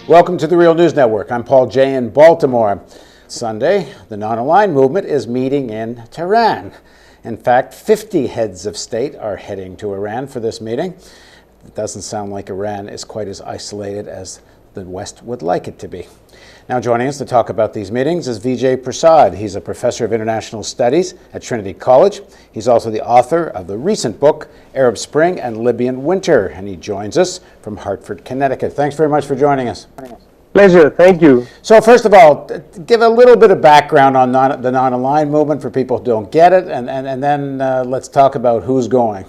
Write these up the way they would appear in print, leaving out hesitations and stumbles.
Welcome to the Real News Network. I'm Paul Jay in Baltimore. Sunday, the non-aligned movement is meeting in Tehran. In fact, 50 heads of state are heading to Iran for this meeting. It doesn't sound like Iran is quite as isolated as the West would like it to be. Now joining us to talk about these meetings is Vijay Prashad. He's a professor of international studies at Trinity College. He's also the author of the recent book, Arab Spring and Libyan Winter, and he joins us from Hartford, Connecticut. Thanks very much for joining us. Pleasure, thank you. So first of all, give a little bit of background on the non-aligned movement for people who don't get it, and then let's talk about who's going.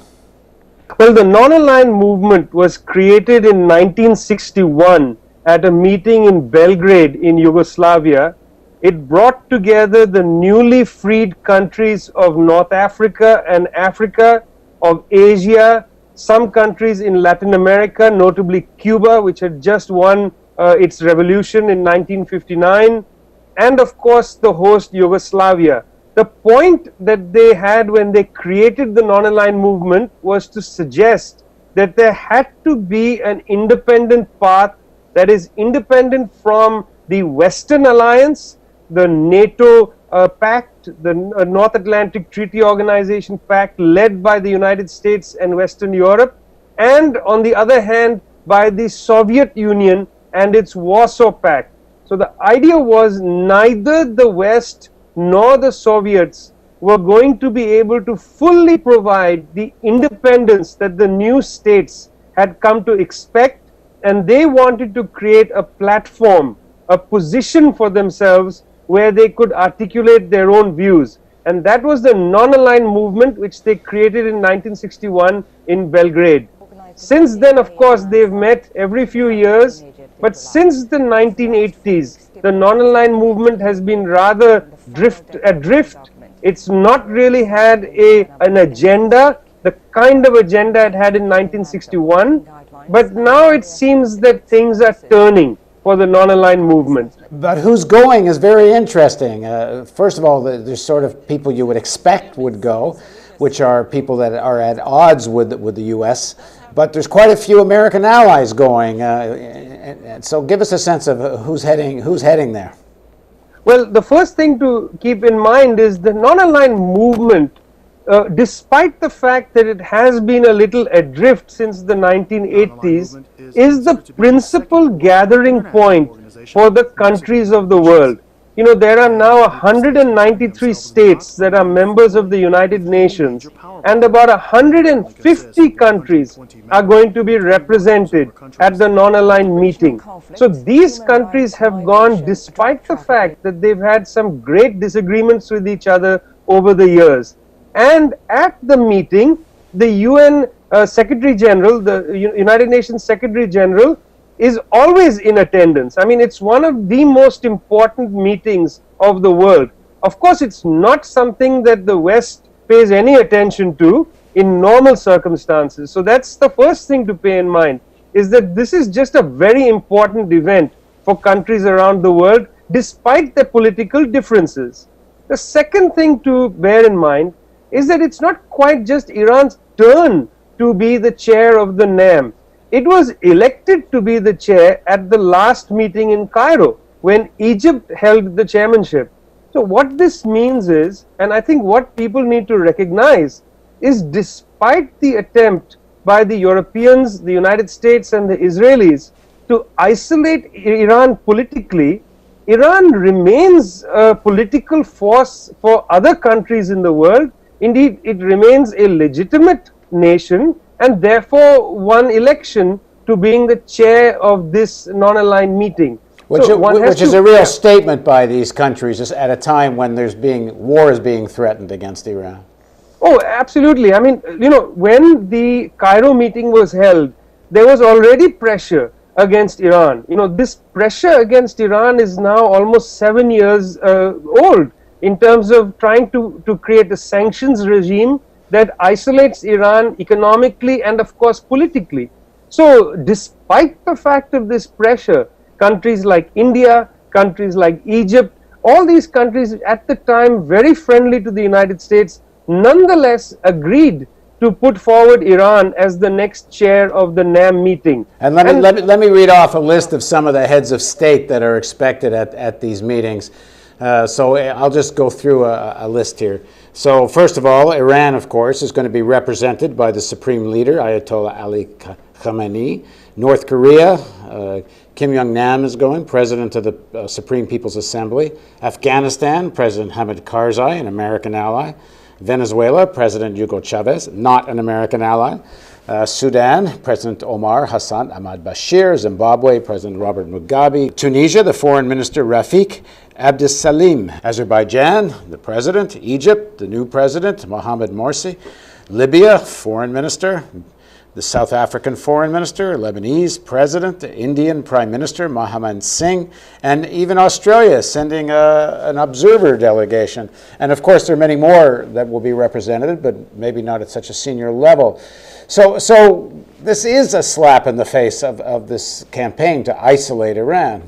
Well, the non-aligned movement was created in 1961 at a meeting in Belgrade in Yugoslavia. It brought together the newly freed countries of North Africa and Africa, of Asia, some countries in Latin America, notably Cuba, which had just won its revolution in 1959, and of course the host Yugoslavia. The point that they had when they created the non-aligned movement was to suggest that there had to be an independent path that is independent from the Western Alliance, the NATO Pact, the North Atlantic Treaty Organization Pact led by the United States and Western Europe, and on the other hand by the Soviet Union and its Warsaw Pact. So the idea was neither the West nor the Soviets were going to be able to fully provide the independence that the new states had come to expect, and they wanted to create a platform, a position for themselves where they could articulate their own views. And that was the non-aligned movement which they created in 1961 in Belgrade. Since then, of course, they've met every few years, but since the 1980s, the non-aligned movement has been rather adrift. It's not really had an agenda, the kind of agenda it had in 1961, but now it seems that things are turning for the non-aligned movement. But who's going is very interesting. First of all, there's sort of people you would expect would go, which are people that are at odds with the U.S., but there's quite a few American allies going. And so give us a sense of who's heading there. Well, the first thing to keep in mind is the non-aligned movement, despite the fact that it has been a little adrift since the 1980s, is the principal gathering point for the countries of the world. You know, there are now 193 states that are members of the United Nations, and about 150 countries are going to be represented at the non-aligned meeting. So these countries have gone despite the fact that they've had some great disagreements with each other over the years. And at the meeting, the UN Secretary General, the United Nations Secretary General, is always in attendance. I mean, it's one of the most important meetings of the world. Of course, it's not something that the West pays any attention to in normal circumstances. So that's the first thing to pay in mind, is that this is just a very important event for countries around the world, despite their political differences. The second thing to bear in mind is that it's not quite just Iran's turn to be the chair of the NAM. It was elected to be the chair at the last meeting in Cairo when Egypt held the chairmanship. So what this means is, and I think what people need to recognize, is despite the attempt by the Europeans, the United States and the Israelis to isolate Iran politically, Iran remains a political force for other countries in the world. Indeed, it remains a legitimate nation and therefore won election to being the chair of this non-aligned meeting. Which is a real statement by these countries just at a time when war is being threatened against Iran. Oh, absolutely. I mean, you know, when the Cairo meeting was held, there was already pressure against Iran. You know, this pressure against Iran is now almost 7 years old in terms of trying to create a sanctions regime that isolates Iran economically and of course politically. So despite the fact of this pressure, countries like India, countries like Egypt, all these countries at the time very friendly to the United States, nonetheless agreed to put forward Iran as the next chair of the NAM meeting. And let me read off a list of some of the heads of state that are expected at these meetings. So I'll just go through a list here. So first of all, Iran, of course, is going to be represented by the Supreme Leader, Ayatollah Ali Khamenei. North Korea, Kim Jong-nam is going, President of the Supreme People's Assembly. Afghanistan, President Hamid Karzai, an American ally. Venezuela, President Hugo Chavez, not an American ally. Sudan, President Omar Hassan Ahmad Bashir. Zimbabwe, President Robert Mugabe. Tunisia, the Foreign Minister Rafik Abdessalim. Azerbaijan, the President. Egypt, the new President Mohamed Morsi. Libya, Foreign Minister. The South African Foreign Minister, Lebanese President, Indian Prime Minister Mohammed Singh, and even Australia sending an observer delegation. And of course, there are many more that will be represented, but maybe not at such a senior level. So this is a slap in the face of this campaign to isolate Iran.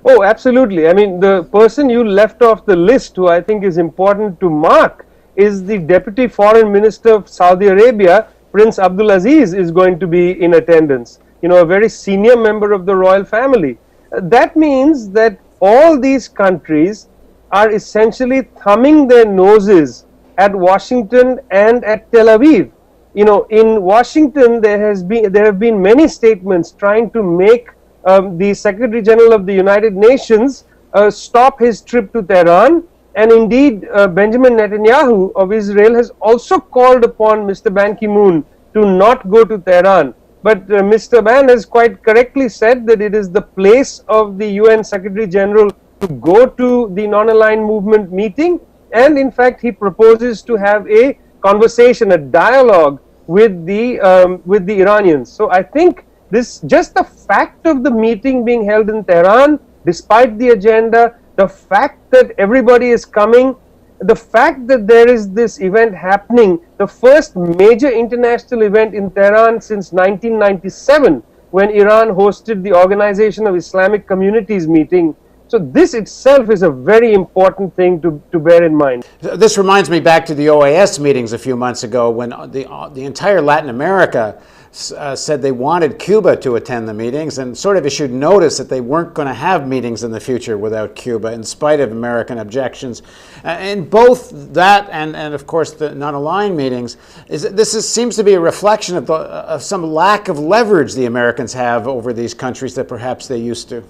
Oh, absolutely. I mean, the person you left off the list who I think is important to mark is the Deputy Foreign Minister of Saudi Arabia. Prince Abdulaziz is going to be in attendance, a very senior member of the royal family. That means that all these countries are essentially thumbing their noses at Washington and at Tel Aviv. In Washington, there have been many statements trying to make the Secretary General of the United Nations stop his trip to Tehran. And indeed, Benjamin Netanyahu of Israel has also called upon Mr. Ban Ki-moon to not go to Tehran. But Mr. Ban has quite correctly said that it is the place of the UN Secretary General to go to the non-aligned movement meeting. And in fact, he proposes to have a conversation, a dialogue with the Iranians. So I think just the fact of the meeting being held in Tehran, despite the agenda, the fact that everybody is coming, the fact that there is this event happening, the first major international event in Tehran since 1997, when Iran hosted the Organization of Islamic Communities meeting. So this itself is a very important thing to bear in mind. This reminds me back to the OAS meetings a few months ago when the entire Latin America said they wanted Cuba to attend the meetings and sort of issued notice that they weren't going to have meetings in the future without Cuba, in spite of American objections. And both that and of course the non-aligned meetings, seems to be a reflection of some lack of leverage the Americans have over these countries that perhaps they used to.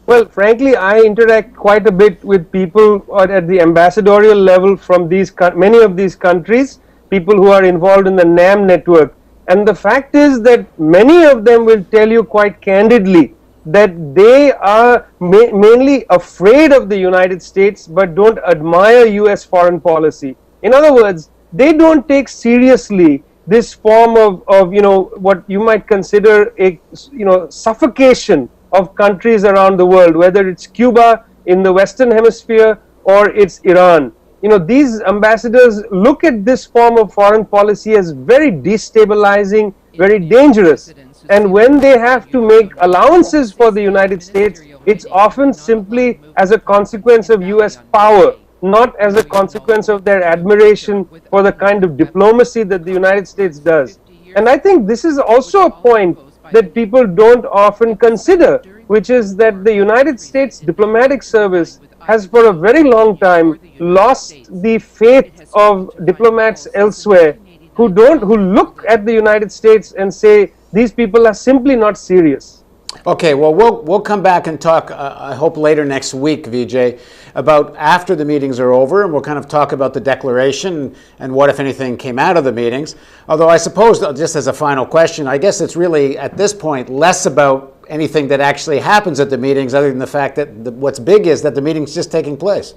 Well, frankly, I interact quite a bit with people at the ambassadorial level from many of these countries, people who are involved in the NAM network. And the fact is that many of them will tell you quite candidly that they are mainly afraid of the United States but don't admire US foreign policy. In other words, they don't take seriously this form of what you might consider a suffocation of countries around the world, whether it's Cuba in the Western Hemisphere or it's Iran. These ambassadors look at this form of foreign policy as very destabilizing, very dangerous. And when they have to make allowances for the United States, it's often simply as a consequence of US power, not as a consequence of their admiration for the kind of diplomacy that the United States does. And I think this is also a point that people don't often consider, which is that the United States diplomatic service has for a very long time lost the faith of diplomats elsewhere who look at the United States and say these people are simply not serious. Okay, well, we'll come back and talk, I hope later next week, Vijay, about after the meetings are over, and we'll kind of talk about the declaration and what, if anything, came out of the meetings. Although I suppose, just as a final question, I guess it's really, at this point, less about anything that actually happens at the meetings, other than the fact that what's big is that the meeting's just taking place.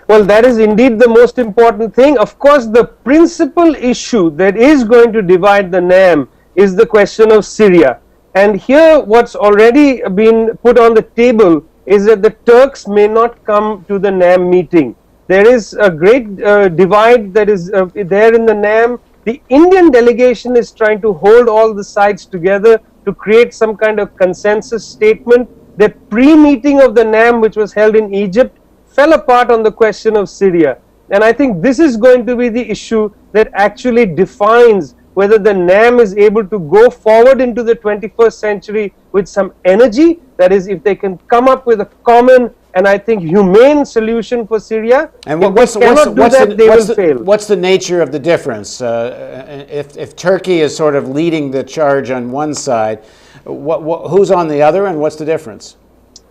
Well, that is indeed the most important thing. Of course, the principal issue that is going to divide the NAM is the question of Syria. And here what's already been put on the table is that the Turks may not come to the NAM meeting. There is a great divide that is there in the NAM. The Indian delegation is trying to hold all the sides together to create some kind of consensus statement. The pre-meeting of the NAM, which was held in Egypt, fell apart on the question of Syria. And I think this is going to be the issue that actually defines whether the NAM is able to go forward into the 21st century with some energy. That is, if they can come up with a common and I think humane solution for Syria. And what's the nature of the difference? If Turkey is sort of leading the charge on one side, who's on the other, and what's the difference?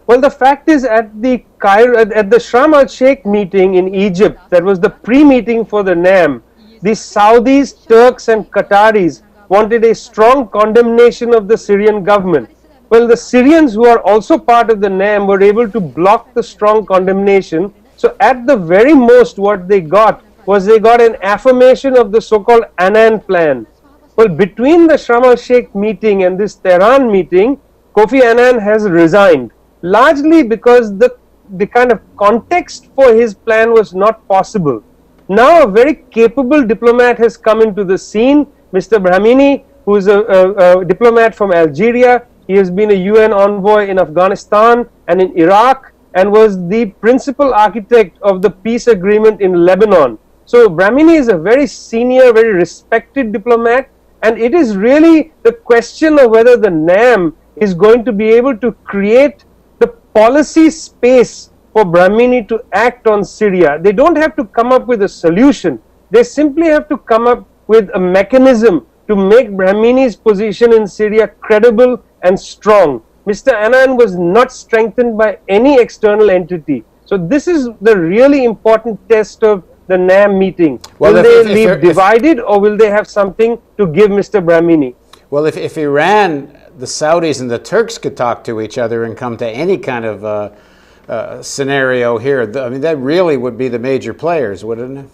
Well, the fact is, at the Sharm el-Sheikh meeting in Egypt, that was the pre-meeting for the NAM, the Saudis, Turks and Qataris wanted a strong condemnation of the Syrian government. Well, the Syrians, who are also part of the NAM, were able to block the strong condemnation. So at the very most, what they got was an affirmation of the so-called Annan plan. Well, between the Sharm el-Sheikh meeting and this Tehran meeting, Kofi Annan has resigned, largely because the kind of context for his plan was not possible. Now a very capable diplomat has come into the scene, Mr. Brahmini, who is a diplomat from Algeria. He has been a UN envoy in Afghanistan and in Iraq, and was the principal architect of the peace agreement in Lebanon. So Brahmini is a very senior, very respected diplomat, and it is really the question of whether the NAM is going to be able to create the policy space for Brahmini to act on Syria. They don't have to come up with a solution. They simply have to come up with a mechanism to make Brahmini's position in Syria credible and strong. Mr. Annan was not strengthened by any external entity. So this is the really important test of the NAM meeting. Well, will they leave divided, or will they have something to give Mr. Brahmini? Well, if Iran, the Saudis and the Turks could talk to each other and come to any kind of scenario here, I mean, that really would be the major players, wouldn't it?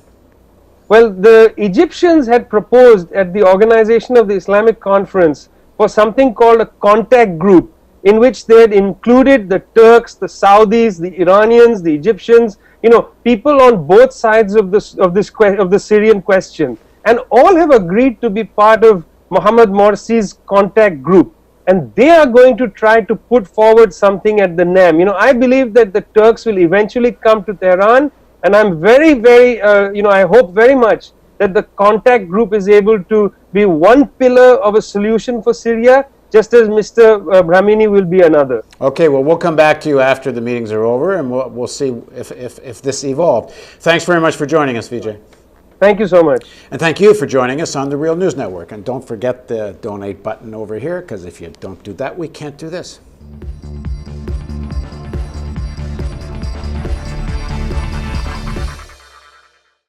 Well, the Egyptians had proposed at the organization of the Islamic Conference for something called a contact group, in which they had included the Turks, the Saudis, the Iranians, the Egyptians, people on both sides of the Syrian question, and all have agreed to be part of Mohammed Morsi's contact group, and they are going to try to put forward something at the NAM. I believe that the Turks will eventually come to Tehran, and I'm very, very, I hope very much that the contact group is able to be one pillar of a solution for Syria, just as Mr. Brahmini will be another. Okay, well, we'll come back to you after the meetings are over, and we'll see if this evolved. Thanks very much for joining us, Vijay. Thank you so much. And thank you for joining us on the Real News Network. And don't forget the donate button over here, because if you don't do that, we can't do this.